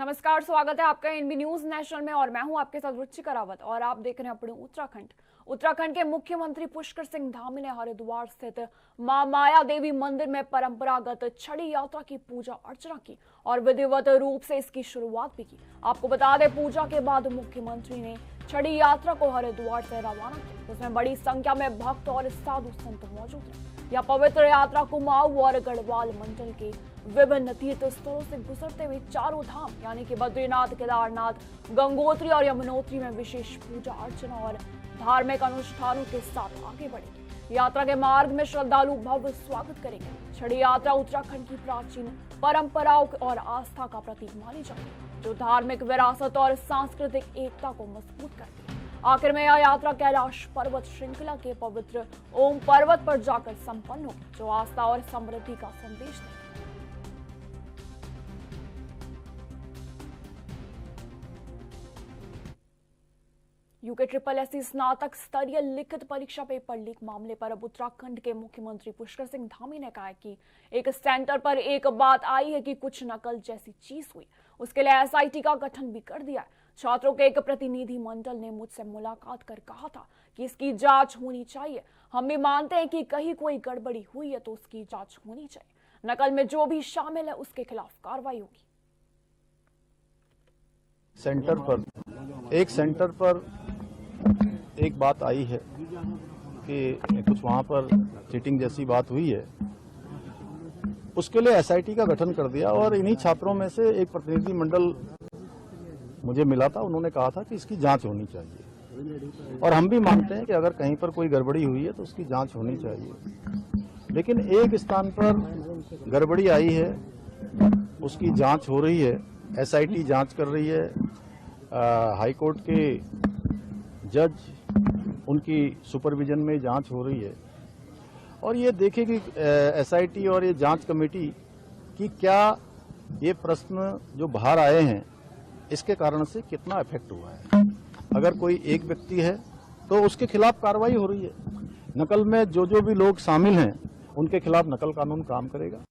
नमस्कार, स्वागत है आपका एनबी न्यूज नेशनल में और मैं हूं आपके साथ रुचिका रावत और आप देख रहे हैं अपने उत्तराखंड के मुख्यमंत्री पुष्कर सिंह धामी ने हरिद्वार स्थित मां माया देवी मंदिर में परंपरागत छड़ी यात्रा की पूजा अर्चना की और विधिवत रूप से इसकी शुरुआत भी की। आपको बता दें, पूजा के बाद मुख्यमंत्री ने छड़ी यात्रा को हरिद्वार से रवाना किया, जिसमें बड़ी संख्या में भक्त और साधु संत मौजूद रहे। यह पवित्र यात्रा कुमाऊं और गढ़वाल मंडल के विभिन्न तीर्थ स्थलों से गुजरते हुए चारों धाम यानी कि बद्रीनाथ, केदारनाथ, गंगोत्री और यमुनोत्री में विशेष पूजा अर्चना और धार्मिक अनुष्ठानों के साथ आगे बढ़ेगी। यात्रा के मार्ग में श्रद्धालु भव्य स्वागत करेंगे। छड़ी यात्रा उत्तराखंड की प्राचीन परंपराओं और आस्था का प्रतीक मानी जाती है, जो धार्मिक विरासत और सांस्कृतिक एकता को मजबूत करती है। आखिर में यह यात्रा कैलाश पर्वत श्रृंखला के पवित्र ओम पर्वत पर जाकर संपन्न होगी, जो आस्था और समृद्धि का संदेश देती है। यूके SSC स्नातक स्तरीय लिखित परीक्षा पेपर लीक मामले पर अब उत्तराखंड के मुख्यमंत्री पुष्कर सिंह धामी ने कहा है कि एक सेंटर पर एक बात आई है कि कुछ नकल जैसी चीज हुई, उसके लिए SIT का गठन भी कर दिया है। छात्रों के एक प्रतिनिधि मंडल ने मुझसे मुलाकात कर कहा था कि इसकी जांच होनी चाहिए। हम भी मानते हैं कि कहीं कोई गड़बड़ी हुई है तो उसकी जांच होनी चाहिए। नकल में जो भी शामिल है उसके खिलाफ कार्रवाई होगी। एक सेंटर पर एक बात आई है कि कुछ वहां पर चीटिंग जैसी बात हुई है, उसके लिए SIT का गठन कर दिया और इन्हीं छात्रों में से एक प्रतिनिधि मंडल मुझे मिला था। उन्होंने कहा था कि इसकी जांच होनी चाहिए और हम भी मानते हैं कि अगर कहीं पर कोई गड़बड़ी हुई है तो उसकी जांच होनी चाहिए। लेकिन एक स्थान पर गड़बड़ी आई है, उसकी जांच हो रही है, SIT जांच कर रही है, हाई कोर्ट के जज उनकी सुपरविजन में जांच हो रही है और ये देखेगी SIT और ये जांच कमेटी कि क्या ये प्रश्न जो बाहर आए हैं इसके कारण से कितना इफेक्ट हुआ है। अगर कोई एक व्यक्ति है तो उसके खिलाफ कार्रवाई हो रही है। नकल में जो भी लोग शामिल हैं उनके खिलाफ नकल कानून काम करेगा।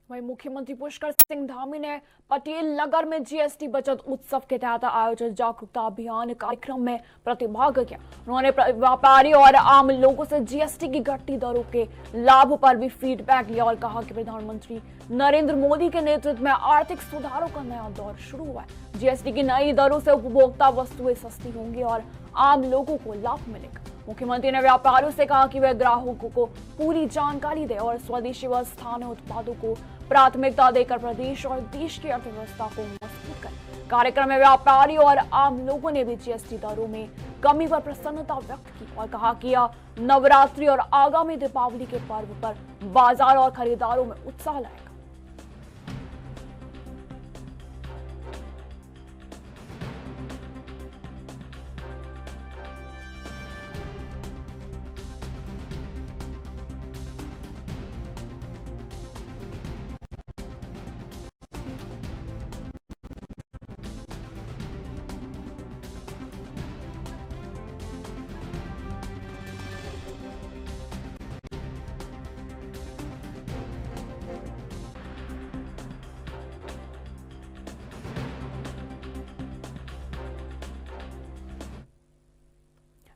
वहीं मुख्यमंत्री पुष्कर सिंह धामी ने पटेल नगर में GST बचत उत्सव के तहत आयोजित जागरूकता अभियान कार्यक्रम में प्रतिभाग किया। उन्होंने व्यापारी और आम लोगों से GST की घटती दरों के लाभ पर भी फीडबैक लिया और कहा कि प्रधानमंत्री नरेंद्र मोदी के नेतृत्व में आर्थिक सुधारों का नया दौर शुरू हुआ है। GST की नई दरों से उपभोक्ता वस्तुएं सस्ती होंगी और आम लोगों को लाभ मिलेगा। मुख्यमंत्री ने व्यापारियों से कहा कि वे ग्राहकों को पूरी जानकारी दें और स्वदेशी व स्थानीय उत्पादों को प्राथमिकता देकर प्रदेश और देश की अर्थव्यवस्था को मजबूत करें। कार्यक्रम में व्यापारी और आम लोगों ने भी GST दरों में कमी पर प्रसन्नता व्यक्त की और कहा कि यह नवरात्रि और आगामी दीपावली के पर्व पर बाजार और खरीदारों में उत्साह लाएगा।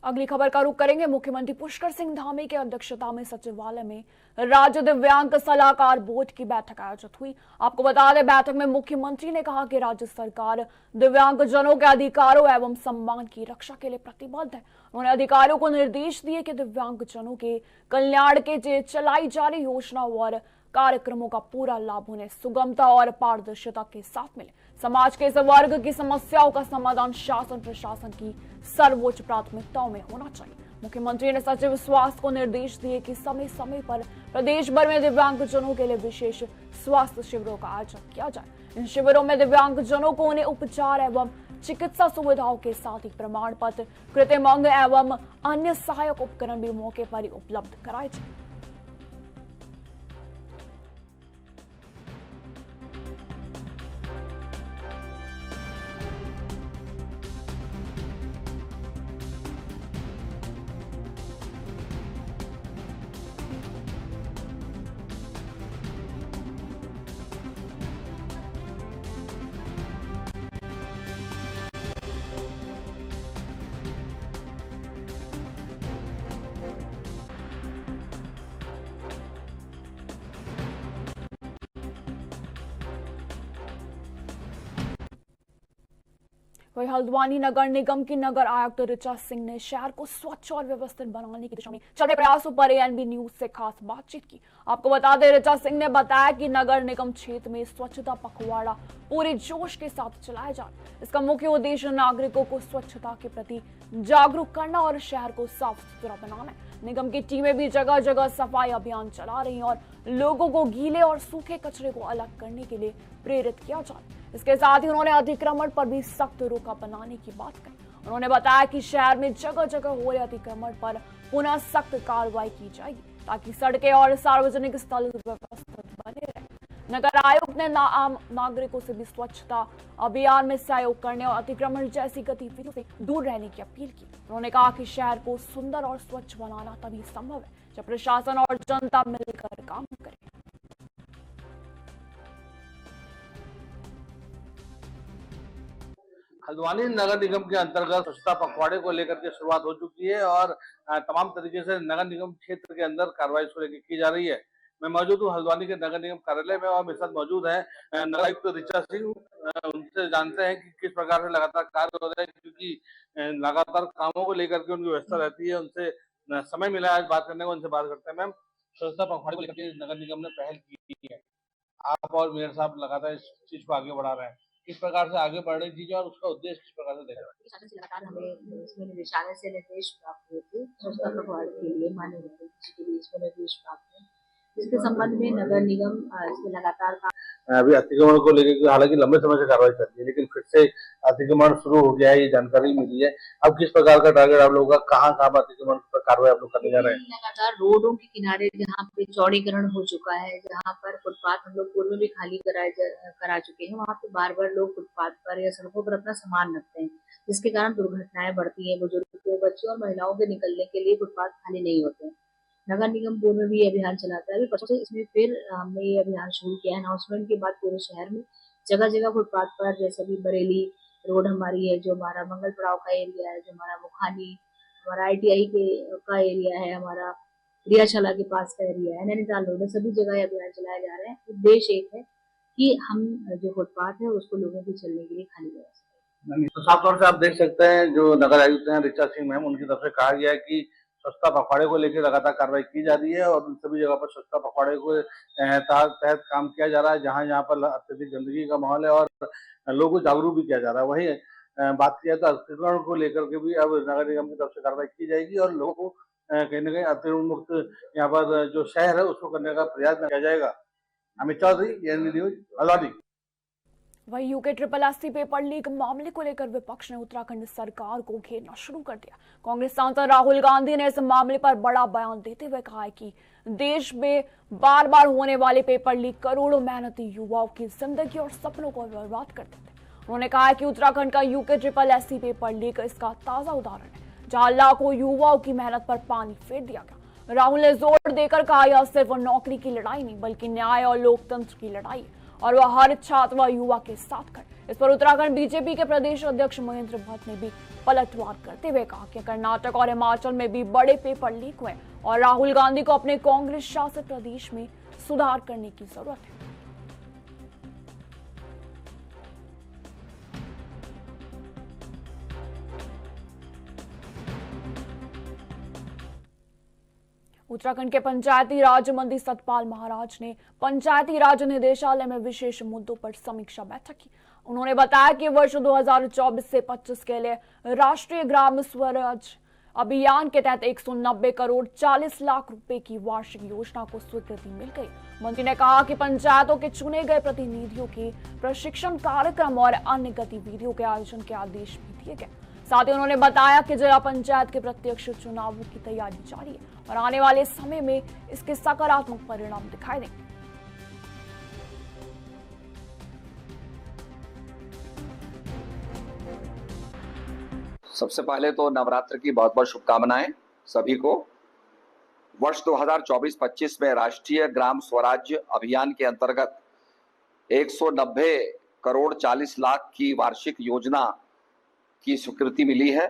अगली खबर का रुख करेंगे। मुख्यमंत्री पुष्कर सिंह धामी की अध्यक्षता में सचिवालय में राज्य दिव्यांग सलाहकार बोर्ड की बैठक आयोजित हुई। आपको बता दें, बैठक में मुख्यमंत्री ने कहा कि राज्य सरकार दिव्यांगजनों के अधिकारों एवं सम्मान की रक्षा के लिए प्रतिबद्ध है। उन्होंने अधिकारियों को निर्देश दिए कि दिव्यांगजनों के कल्याण के लिए चलाई जा रही योजनाओं और कार्यक्रमों का पूरा लाभ उन्हें सुगमता और पारदर्शिता के साथ मिले। समाज के इस वर्ग की समस्याओं का समाधान शासन प्रशासन की सर्वोच्च प्राथमिकताओं में होना चाहिए। मुख्यमंत्री ने सचिव स्वास्थ्य को निर्देश दिए कि समय समय पर प्रदेश भर में दिव्यांगजनों के लिए विशेष स्वास्थ्य शिविरों का आयोजन किया जाए। इन शिविरों में दिव्यांगजनों को उन्हें उपचार एवं चिकित्सा सुविधाओं के साथ ही प्रमाण पत्र, कृत्रिम अंग एवं अन्य सहायक उपकरण भी मौके पर ही उपलब्ध कराए जाए। वही हल्द्वानी नगर निगम की नगर आयुक्त ऋचा सिंह ने शहर को स्वच्छ और व्यवस्थित बनाने की दिशा में चल रहे प्रयासों पर एएनबी न्यूज से खास बातचीत की। आपको बता दें, ऋचा सिंह ने बताया कि नगर निगम क्षेत्र में स्वच्छता पखवाड़ा पूरे जोश के साथ चलाया जा रहा है। इसका मुख्य उद्देश्य नागरिकों को स्वच्छता के प्रति जागरूक करना और शहर को साफ सुथरा बनाना है। निगम की टीमें भी जगह जगह सफाई अभियान चला रही हैं और लोगों को गीले और सूखे कचरे को अलग करने के लिए प्रेरित किया जा रहा है। इसके साथ ही उन्होंने अतिक्रमण पर भी सख्त रोक बनाने की बात कही। उन्होंने बताया कि शहर में जगह जगह हो रहे अतिक्रमण पर पुनः सख्त कार्रवाई की जाएगी ताकि सड़कें और सार्वजनिक स्थल व्यवस्थित बने रहे। नगर आयुक्त ने आम नागरिकों से भी स्वच्छता अभियान में सहयोग करने और अतिक्रमण जैसी गतिविधियों से दूर रहने की अपील की। उन्होंने कहा कि शहर को सुंदर और स्वच्छ बनाना तभी संभव है जब प्रशासन और जनता मिलकर काम करे। हल्द्वानी नगर निगम के अंतर्गत स्वच्छता पखवाड़े को लेकर के शुरुआत हो चुकी है और तमाम तरीके से नगर निगम क्षेत्र के अंदर कार्रवाई को लेकर की जा रही है। मैं मौजूद हूँ हल्द्वानी के नगर निगम कार्यालय में और मेरे साथ मौजूद है नगर आयुक्त ऋचा सिंह। उनसे जानते हैं कि किस प्रकार से लगातार कार्य हो रहे हैं, क्योंकि लगातार कामों को लेकर के उनकी व्यवस्था रहती है। उनसे समय मिला आज बात करने को, उनसे बात करते हैं। मैम, स्वच्छता पखवाड़े को लेकर नगर निगम ने पहल की है, आप और मेयर साहब लगातार इस चीज को आगे बढ़ा रहे हैं, किस प्रकार से आगे बढ़ रही चीजें और उसका उद्देश्य किस प्रकार से देखा? शासन से लगातार हमें इसमें निदेशालय से निर्देश प्राप्त हुए थे स्वच्छता पखवाड़े के लिए माननीय मुख्यमंत्री के लिए इसमें निर्देश प्राप्त है, जिसके संबंध में नगर निगम इसमें लगातार अभी अतिक्रमण को लेकर हालांकि लंबे समय से कार्रवाई चल रही है, लेकिन फिर से अतिक्रमण शुरू हो गया है, ये जानकारी मिली है। अब किस प्रकार का टारगेट आप लोगों का, कहाँ कहाँ अतिक्रमण पर कार्रवाई आप लोग करने जा रहे हैं? लगातार रोडों के किनारे जहाँ पे चौड़ीकरण हो चुका है, जहाँ पर फुटपाथ हम लोग पूर्व में भी खाली करा चुके हैं, वहाँ पे बार बार लोग फुटपाथ पर या सड़कों पर अपना सामान रखते हैं, जिसके कारण दुर्घटनाएं बढ़ती हैं। बुजुर्गों, बच्चों और महिलाओं के निकलने के लिए फुटपाथ खाली नहीं होते हैं। नगर निगम पूर्व में भी ये अभियान चलाता है। अभी परसों से इसमें फिर हमने ये अभियान शुरू किया है। अनाउंसमेंट के बाद पूरे शहर में जगह जगह फुटपाथ पर, जैसे भी बरेली रोड हमारी है, जो हमारा मंगल पड़ाव का एरिया है, जो हमारा मुखानी, हमारा ITI का एरिया है, हमारा रियाशाला के पास का एरिया है, नैनीताल रोड है, सभी जगह अभियान चलाए जा रहे हैं। उद्देश्य एक है कि हम जो फुटपाथ है उसको लोगों के चलने के लिए खाली करा सकें। तो साफ तौर से आप देख सकते हैं जो नगर आयुक्त हैं ऋचा सिंह मैम, उनकी तरफ से कहा गया है कि स्वच्छता पखवाड़े को लेकर लगातार कार्रवाई की जा रही है और सभी जगह पर स्वच्छता पखवाड़े को तहत काम किया जा रहा है, जहाँ जहाँ पर अत्यधिक गंदगी का माहौल है और लोगों को जागरूक भी किया जा रहा है। वही बात किया तो अतिक्रमण को लेकर के भी अब नगर निगम की तरफ से कार्रवाई की जाएगी और लोगों को कहीं न कहीं अतिक्रमण मुक्त यहाँ पर जो शहर है उसको करने का प्रयास किया जाएगा। Amit Chaudhary, ANB news, Haldwani. वही यूके SSSC पेपर लीक मामले को लेकर विपक्ष ने उत्तराखंड सरकार को घेरना शुरू कर दिया। कांग्रेस सांसद राहुल गांधी ने इस मामले पर बड़ा बयान देते हुए कहा है कि देश में बार बार होने वाले पेपर लीक करोड़ों मेहनती युवाओं की जिंदगी और सपनों को बर्बाद कर देते। उन्होंने कहा कि उत्तराखंड का यूके SSSC पेपर लीक इसका ताजा उदाहरण है, जहां लाखों युवाओं की मेहनत पर पानी फेर दिया गया। राहुल ने जोर देकर कहा, यह सिर्फ नौकरी की लड़ाई नहीं बल्कि न्याय और लोकतंत्र की लड़ाई है और वह हर छात्र व युवा के साथ खड़े। इस पर उत्तराखंड बीजेपी के प्रदेश अध्यक्ष महेंद्र भट्ट ने भी पलटवार करते हुए कहा कि कर्नाटक और हिमाचल में भी बड़े पेपर लीक हुए और राहुल गांधी को अपने कांग्रेस शासित प्रदेश में सुधार करने की जरूरत है। उत्तराखंड के पंचायती राज मंत्री सतपाल महाराज ने पंचायती राज निदेशालय में विशेष मुद्दों पर समीक्षा बैठक की। उन्होंने बताया कि वर्ष 2024 से 25 के लिए राष्ट्रीय ग्राम स्वराज अभियान के तहत 190 करोड़ 40 लाख रुपए की वार्षिक योजना को स्वीकृति मिल गई। मंत्री ने कहा कि पंचायतों के चुने गए प्रतिनिधियों के प्रशिक्षण कार्यक्रम और अन्य गतिविधियों के आयोजन के आदेश भी दिए गए। साथ ही उन्होंने बताया कि जिला पंचायत के प्रत्यक्ष चुनावों की तैयारी जारी है और आने वाले समय में इसके सकारात्मक परिणाम दिखाई देंगे। सबसे पहले तो नवरात्र की बहुत बहुत शुभकामनाएं सभी को। वर्ष 2024-25 में राष्ट्रीय ग्राम स्वराज्य अभियान के अंतर्गत 190 करोड़ 40 लाख की वार्षिक योजना की स्वीकृति मिली है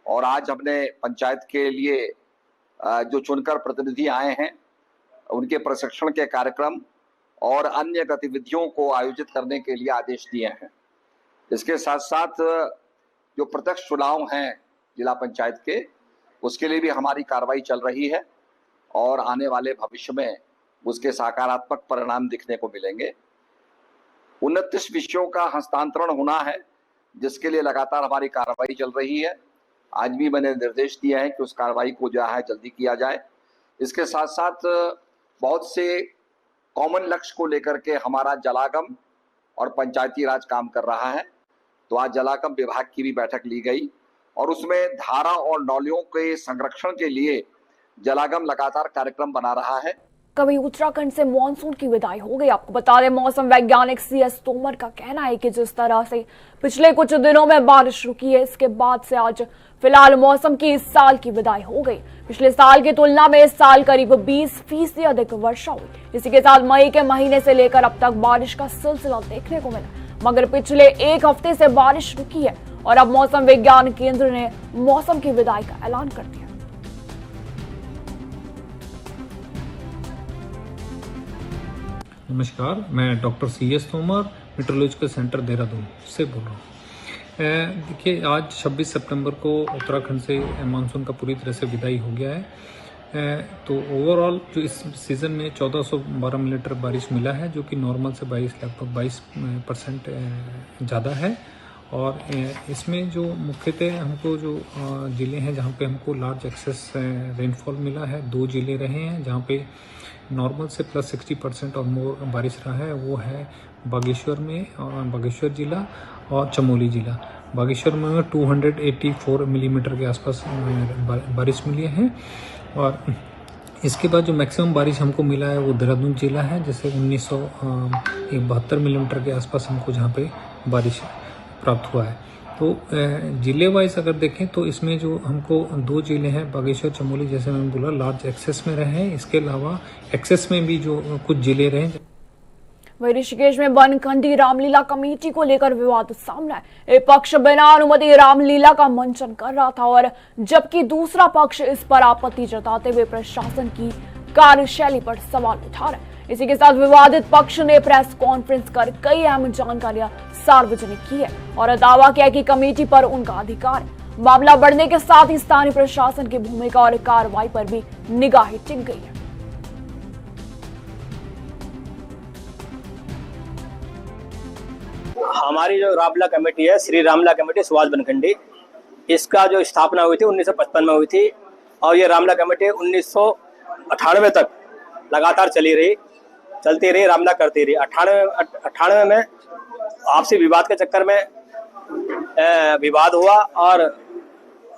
और आज हमने पंचायत के लिए जो चुनकर प्रतिनिधि आए हैं उनके प्रशिक्षण के कार्यक्रम और अन्य गतिविधियों को आयोजित करने के लिए आदेश दिए हैं। इसके साथ साथ जो प्रत्यक्ष चुनाव हैं जिला पंचायत के, उसके लिए भी हमारी कार्रवाई चल रही है और आने वाले भविष्य में उसके सकारात्मक परिणाम दिखने को मिलेंगे। 29 विषयों का हस्तांतरण होना है, जिसके लिए लगातार हमारी कार्रवाई चल रही है। आज भी मैंने निर्देश दिया है कि उस कार्रवाई को जो है जल्दी किया जाए। इसके साथ साथ बहुत से कॉमन लक्ष्य को लेकर के हमारा जलागम और पंचायती राज काम कर रहा है। तो आज जलागम विभाग की भी बैठक ली गई और उसमें धारा और नौलियों के संरक्षण के लिए जलागम लगातार कार्यक्रम बना रहा है। कभी उत्तराखंड से मानसून की विदाई हो गई। आपको बता दें, मौसम वैज्ञानिक CS तोमर का कहना है कि जिस तरह से पिछले कुछ दिनों में बारिश रुकी है, इसके बाद से आज फिलहाल मौसम की इस साल की विदाई हो गई। पिछले साल की तुलना में इस साल करीब 20% अधिक वर्षा हुई। इसी के साथ मई के महीने से लेकर अब तक बारिश का सिलसिला देखने को मिला, मगर पिछले एक हफ्ते से बारिश रुकी है और अब मौसम विज्ञान केंद्र ने मौसम की विदाई का ऐलान कर दिया। नमस्कार, मैं doctor CS Tomar meteorological centre Dehradun से बोल रहा हूँ। देखिए, आज 26 सितंबर को उत्तराखंड से मानसून का पूरी तरह से विदाई हो गया है। तो ओवरऑल जो इस सीज़न में 1412 मिलीमीटर बारिश मिला है, जो कि नॉर्मल से लगभग 22% ज़्यादा है। और इसमें जो मुख्यतः हमको जो ज़िले हैं जहाँ पे हमको लार्ज एक्सेस रेनफॉल मिला है, 2 ज़िले रहे हैं जहाँ पे नॉर्मल से +60% और मोर बारिश रहा है। वो है बागेश्वर में, बागेश्वर ज़िला और चमोली ज़िला। बागेश्वर में 284 मिलीमीटर के आसपास बारिश मिली है। और इसके बाद जो मैक्सिमम बारिश हमको मिला है वो देहरादून ज़िला है, जैसे 1972 मिलीमीटर के आसपास हमको जहाँ पे बारिश प्राप्त हुआ है। तो ज़िले वाइज अगर देखें तो इसमें जो हमको 2 ज़िले हैं बागेश्वर चमोली, जैसे मैंने बोला, लार्ज एक्सेस में रहे हैं। इसके अलावा एक्सेस में भी जो कुछ ज़िले रहे। वहीं ऋषिकेश में बनखंडी रामलीला कमेटी को लेकर विवाद सामने है। एक पक्ष बिना अनुमति रामलीला का मंचन कर रहा था और जबकि दूसरा पक्ष इस पर आपत्ति जताते हुए प्रशासन की कार्यशैली पर सवाल उठा रहा है। इसी के साथ विवादित पक्ष ने प्रेस कॉन्फ्रेंस कर कई अहम जानकारियां सार्वजनिक की है और दावा किया कि कमेटी पर उनका अधिकार है। मामला बढ़ने के साथ ही स्थानीय प्रशासन की भूमिका और कार्रवाई पर भी निगाहें टिक गई है। हमारी जो रामलीला कमेटी है, श्री रामलीला कमेटी सुभाष बनखंडी, इसका जो स्थापना हुई थी 1955 में हुई थी और ये रामलीला कमेटी 1998 तक लगातार चलती रही, रामलीला करती रही। 98 में आपसी विवाद के चक्कर में विवाद हुआ और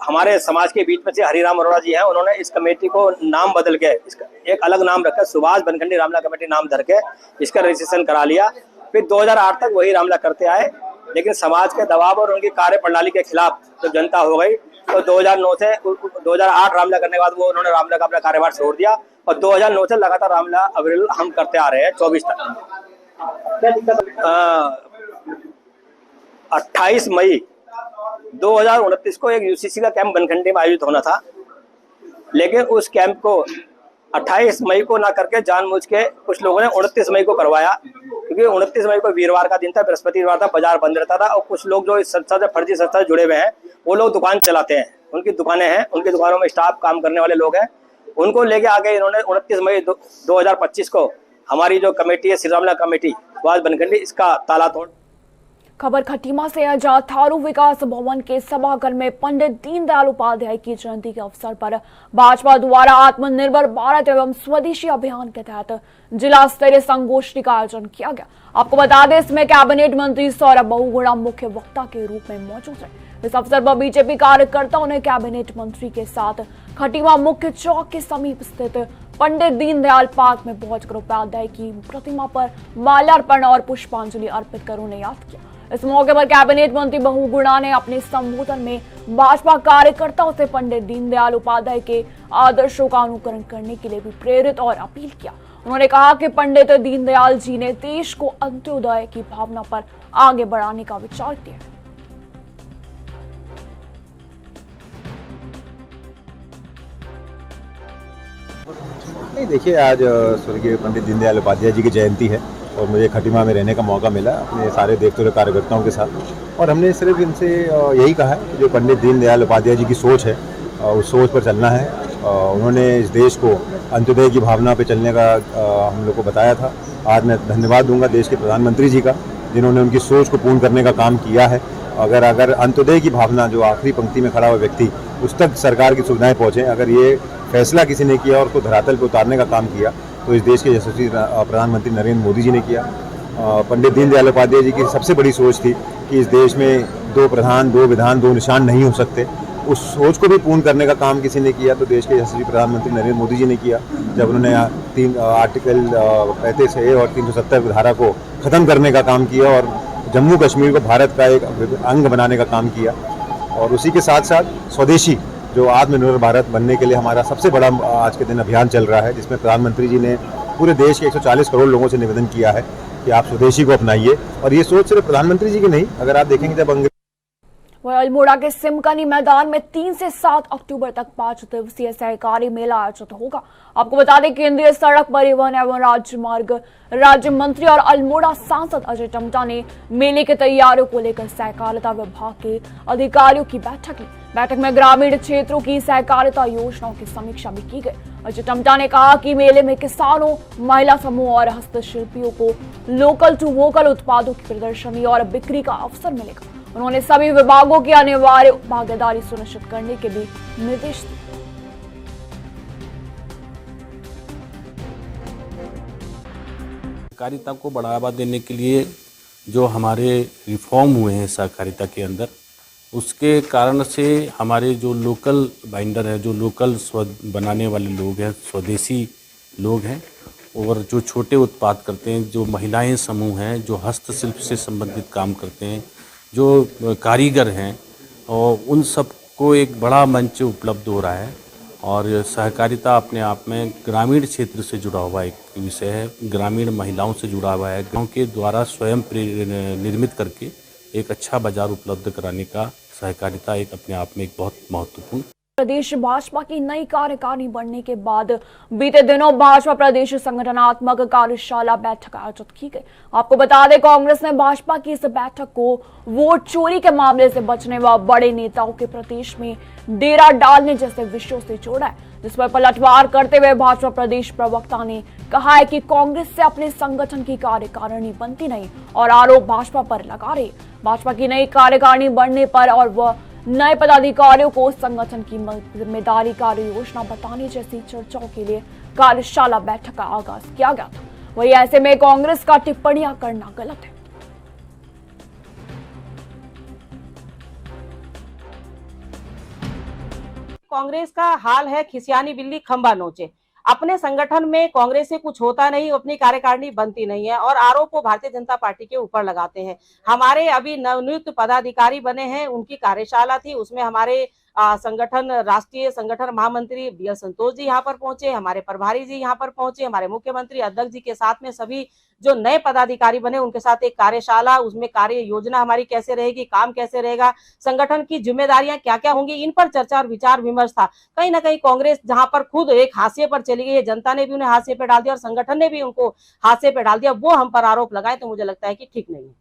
हमारे समाज के बीच में से हरिराम अरोड़ा जी हैं, उन्होंने इस कमेटी को नाम बदल के इसका एक अलग नाम रखा, सुभाष बनखंडी रामलीला कमेटी नाम धर के इसका रजिस्ट्रेशन करा लिया। फिर 2008 तक वही रामलीला करते आए, लेकिन समाज के दबाव और उनकी कार्य प्रणाली के खिलाफ जब जनता हो गई तो 2009 से 2008 रामलीला करने के बाद वो उन्होंने रामलीला का अपना कार्यभार छोड़ दिया और 2009 से लगातार रामलीला अवेलेबल हम करते आ रहे हैं 24 तक। 28 मई 2029 को एक UCC का कैंप बनखंडी में आयोजित होना था, लेकिन उस कैंप को 28 मई को ना करके जानबूझ के कुछ लोगों ने 29 मई को करवाया, क्योंकि 29 मई को वीरवार का दिन था, बृहस्पतिवार था, बाजार बंद रहता था और कुछ लोग जो इस संस्था से फर्जी संस्था से जुड़े हुए हैं वो लोग दुकान चलाते हैं, उनकी दुकानें हैं, उनकी दुकानों में स्टाफ काम करने वाले लोग हैं, उनको लेके आगे इन्होंने 29 मई 2025 को हमारी जो कमेटी है श्री रामलीला कमेटी सुभाष बनखंडी, इसका ताला तोड़। खबर खटीमा से है, जहां थारू विकास भवन के सभागार में पंडित दीनदयाल उपाध्याय की जयंती के अवसर पर भाजपा द्वारा आत्मनिर्भर भारत एवं स्वदेशी अभियान के तहत जिला स्तरीय संगोष्ठी का आयोजन किया गया। आपको बता दें, इसमें कैबिनेट मंत्री सौरभ बहुगुणा मुख्य वक्ता के रूप में मौजूद रहे। इस अवसर पर बीजेपी कार्यकर्ताओं ने कैबिनेट मंत्री के साथ खटीमा मुख्य चौक के समीप स्थित पंडित दीनदयाल पार्क में पहुंचकर उपाध्याय की प्रतिमा पर माल्यार्पण और पुष्पांजलि अर्पित कर उन्हें याद किया। इस मौके पर कैबिनेट मंत्री बहुगुणा ने अपने संबोधन में भाजपा कार्यकर्ताओं से पंडित दीनदयाल उपाध्याय के आदर्शों का अनुकरण करने के लिए भी प्रेरित और अपील किया। उन्होंने कहा कि पंडित दीनदयाल जी ने देश को अंत्योदय की भावना पर आगे बढ़ाने का विचार किया। नहीं, देखिए, आज स्वर्गीय पंडित दीनदयाल उपाध्याय जी की जयंती है और मुझे खटीमा में रहने का मौका मिला अपने सारे देखते हुए कार्यकर्ताओं के साथ। और हमने सिर्फ इनसे यही कहा है कि जो पंडित दीनदयाल उपाध्याय जी की सोच है उस सोच पर चलना है। उन्होंने इस देश को अंत्योदय की भावना पे चलने का हम लोग को बताया था। आज मैं धन्यवाद दूंगा देश के प्रधानमंत्री जी का, जिन्होंने उनकी सोच को पूर्ण करने का काम किया है। अगर अंत्योदय की भावना, जो आखिरी पंक्ति में खड़ा हुआ व्यक्ति, उस तक सरकार की सुविधाएं पहुँचें, अगर ये फैसला किसी ने किया और उसको धरातल पर उतारने का काम किया तो इस देश के यशस्वी प्रधानमंत्री नरेंद्र मोदी जी ने किया। पंडित दीनदयाल उपाध्याय जी की सबसे बड़ी सोच थी कि इस देश में 2 प्रधान 2 विधान 2 निशान नहीं हो सकते। उस सोच को भी पूर्ण करने का काम किसी ने किया तो देश के यशस्वी प्रधानमंत्री नरेंद्र मोदी जी ने किया, जब उन्होंने आर्टिकल 35A और 370 धारा को ख़त्म करने का काम किया और जम्मू कश्मीर को भारत का एक अंग बनाने का काम किया। और उसी के साथ साथ स्वदेशी, जो आत्मनिर्भर भारत बनने के लिए हमारा सबसे बड़ा आज के दिन अभियान चल रहा है, जिसमें प्रधानमंत्री जी ने पूरे देश के 140 करोड़ लोगों से निवेदन किया है कि आप स्वदेशी को अपनाइए। और ये सोच सिर्फ प्रधानमंत्री जी की नहीं, अगर आप देखेंगे जब वहीं अल्मोड़ा के सिमकनी मैदान में 3 से 7 अक्टूबर तक 5 दिवसीय सहकारी मेला आयोजित होगा। आपको बता दें, केंद्रीय सड़क परिवहन एवं राजमार्ग राज्य मंत्री और अल्मोड़ा सांसद अजय टम्टा ने मेले की तैयारियों को लेकर सहकारिता विभाग के अधिकारियों की बैठक ली। बैठक में ग्रामीण क्षेत्रों की सहकारिता योजनाओं की समीक्षा भी की गई। अजय टम्टा ने कहा कि मेले में किसानों, महिला समूह और हस्तशिल्पियों को लोकल टू वोकल उत्पादों की प्रदर्शनी और बिक्री का अवसर मिलेगा। उन्होंने सभी विभागों की अनिवार्य भागीदारी सुनिश्चित करने के भी निर्देश दिए। सहकारिता को बढ़ावा देने के लिए जो हमारे रिफॉर्म हुए हैं सहकारिता के अंदर, उसके कारण से हमारे जो लोकल बाइंडर हैं, जो लोकल बनाने वाले लोग हैं, स्वदेशी लोग हैं, और जो छोटे उत्पाद करते हैं, जो महिलाएं समूह हैं, जो हस्तशिल्प से संबंधित काम करते हैं, जो कारीगर हैं, और उन सब को एक बड़ा मंच उपलब्ध हो रहा है। और सहकारिता अपने आप में ग्रामीण क्षेत्र से जुड़ा हुआ एक विषय है, ग्रामीण महिलाओं से जुड़ा हुआ है। गांव के द्वारा स्वयं निर्मित करके एक अच्छा बाजार उपलब्ध कराने का सहकारिता एक अपने आप में एक बहुत महत्वपूर्ण। प्रदेश भाजपा की नई कार्यकारिणी बनने के बाद बीते दिनों भाजपा प्रदेश संगठनात्मक कार्यशाला बैठक आयोजित की गई। आपको बता दें, कांग्रेस ने भाजपा की इस बैठक को वोट चोरी के मामले से बचने व बड़े नेताओं के प्रदेश में डेरा डालने जैसे विषयों से जोड़ा है, जिस पर पलटवार करते हुए भाजपा प्रदेश प्रवक्ता ने कहा है कि कांग्रेस से अपने संगठन की कार्यकारिणी बनती नहीं और आरोप भाजपा पर लगा रही। भाजपा की नई कार्यकारिणी बनने पर और वह नए पदाधिकारियों को संगठन की जिम्मेदारी कार्य योजना बताने जैसी चर्चाओं के लिए कार्यशाला बैठक का आगाज किया गया था। वही ऐसे में कांग्रेस का टिप्पणियां करना गलत है। कांग्रेस का हाल है खिसियानी बिल्ली खंबा नोचे। अपने संगठन में कांग्रेस से कुछ होता नहीं, अपनी कार्यकारिणी बनती नहीं है और आरोप को भारतीय जनता पार्टी के ऊपर लगाते हैं। हमारे अभी नवनियुक्त पदाधिकारी बने हैं, उनकी कार्यशाला थी, उसमें हमारे संगठन राष्ट्रीय संगठन महामंत्री BL संतोष जी यहाँ पर पहुंचे, हमारे प्रभारी जी यहाँ पर पहुंचे, हमारे मुख्यमंत्री अध्यक्ष जी के साथ में सभी जो नए पदाधिकारी बने उनके साथ एक कार्यशाला, उसमें कार्य योजना हमारी कैसे रहेगी, काम कैसे रहेगा, संगठन की जिम्मेदारियां क्या क्या होंगी, इन पर चर्चा और विचार विमर्श था। कहीं ना कहीं कांग्रेस जहां पर खुद एक हाशिए पर चली गई है, जनता ने भी उन्हें हाशिए पे डाल दिया और संगठन ने भी उनको हाशिए पे डाल दिया, वो हम पर आरोप लगाए तो मुझे लगता है कि ठीक नहीं है।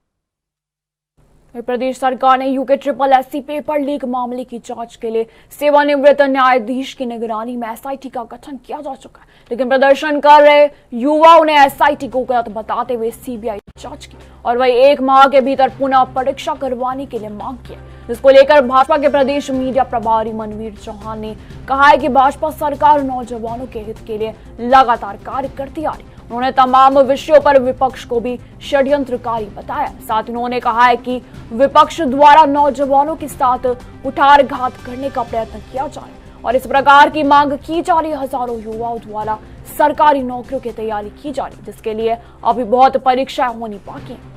प्रदेश सरकार ने यूके SSS पेपर लीक मामले की जांच के लिए सेवानिवृत्त न्यायाधीश की निगरानी में SIT का गठन किया जा चुका है, लेकिन प्रदर्शन कर रहे युवाओं ने SIT को गलत बताते हुए CBI जांच की और वही 1 माह के भीतर पुनः परीक्षा करवाने के लिए मांग की, जिसको लेकर भाजपा के प्रदेश मीडिया प्रभारी मनवीर चौहान ने कहा है कि भाजपा सरकार नौजवानों के हित के लिए लगातार कार्य करती आ रही। उन्होंने तमाम विषयों पर विपक्ष को भी षड्यंत्रकारी बताया। साथ ही उन्होंने कहा है कि विपक्ष द्वारा नौजवानों के साथ कुठारघात करने का प्रयत्न किया जा रहा है और इस प्रकार की मांग की जा रही। हजारों युवाओं द्वारा सरकारी नौकरियों की तैयारी की जा रही, जिसके लिए अभी बहुत परीक्षाएं होनी बाकी है।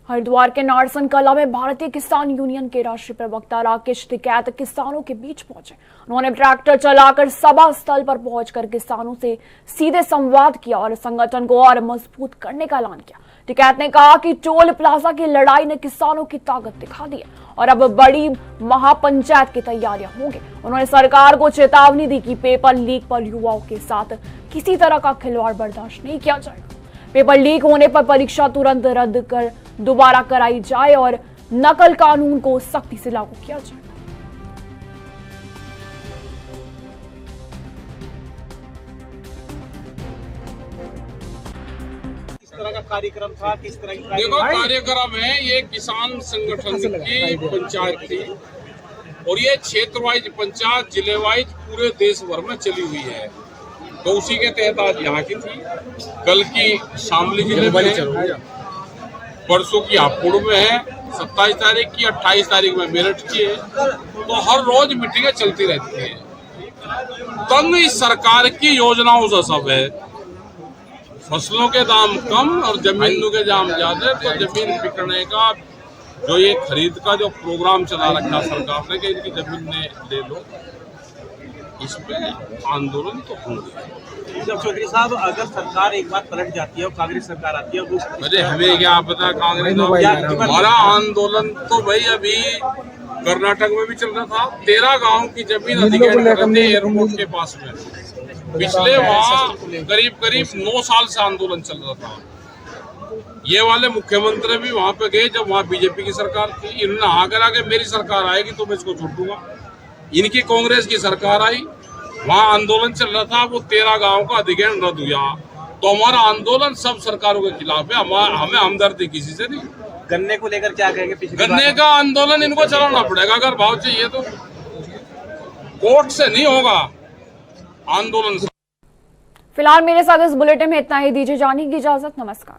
हरिद्वार के नारसन कला में भारतीय किसान यूनियन के राष्ट्रीय प्रवक्ता राकेश टिकैत किसानों के बीच पहुंचे। उन्होंने ट्रैक्टर चलाकर सभा स्थल पर पहुंचकर किसानों से सीधे संवाद किया और संगठन को और मजबूत करने का ऐलान किया। टिकैत ने कहा कि टोल प्लाजा की लड़ाई ने किसानों की ताकत दिखा दी है और अब बड़ी महापंचायत की तैयारियां होंगी। उन्होंने सरकार को चेतावनी दी कि पेपर लीक पर युवाओं के साथ किसी तरह का खिलवाड़ बर्दाश्त नहीं किया जाएगा। पेपर लीक होने पर परीक्षा तुरंत रद्द कर दोबारा कराई जाए और नकल कानून को सख्ती से लागू किया जाए। का कार्यक्रम था, किस तरह की देखो कार्यक्रम है, ये किसान संगठन की पंचायत थी और ये क्षेत्र वाइज पंचायत जिले वाइज पूरे देश भर में चली हुई है, तो उसी के तहत आज यहाँ की थी। कल की शामली जिले में है, परसों की हापुड़ में है, 27 तारीख की, 28 तारीख में मेरठ की है। तो हर रोज मीटिंगें चलती रहती है। तंग इस सरकार की योजनाओं से सब है, फसलों के दाम कम और जमीनों के दाम ज्यादा, तो जमीन बिकने का जो ये खरीद का जो प्रोग्राम चला रखा सरकार ने कि इनकी जमीन ले लो, इस पे आंदोलन तो होंगे। जब चौधरी साहब, अगर सरकार एक बार पलट जाती है और कांग्रेस सरकार आती है, अरे हमें क्या पता कांग्रेस, हमारा आंदोलन तो भाई अभी कर्नाटक में भी चल रहा था। 13 गाँव की जमीन अधिग्रहण कर रहे थे एयरपोर्ट के पास में, पिछले वहाँ करीब 9 साल से आंदोलन चल रहा था। ये वाले मुख्यमंत्री भी वहाँ पे गए जब वहाँ बीजेपी की सरकार थी। इन्होंने आकर आके मेरी सरकार आएगी तो मैं इसको छोड़ दूंगा। इनकी कांग्रेस की सरकार आई, वहाँ आंदोलन चल रहा था, वो 13 गाँव का अधिग्रहण रद्द हुआ। तो हमारा आंदोलन सब सरकारों के खिलाफ है, हमें हमदर्दी किसी से नहीं। गन्ने को लेकर क्या कहेंगे? गन्ने का आंदोलन इनको चलाना पड़ेगा, अगर भाव चाहिए तो कोर्ट से नहीं होगा आंदोलन। फिलहाल मेरे साथ इस बुलेटिन में इतना ही। दीजिए जाने की इजाजत। नमस्कार।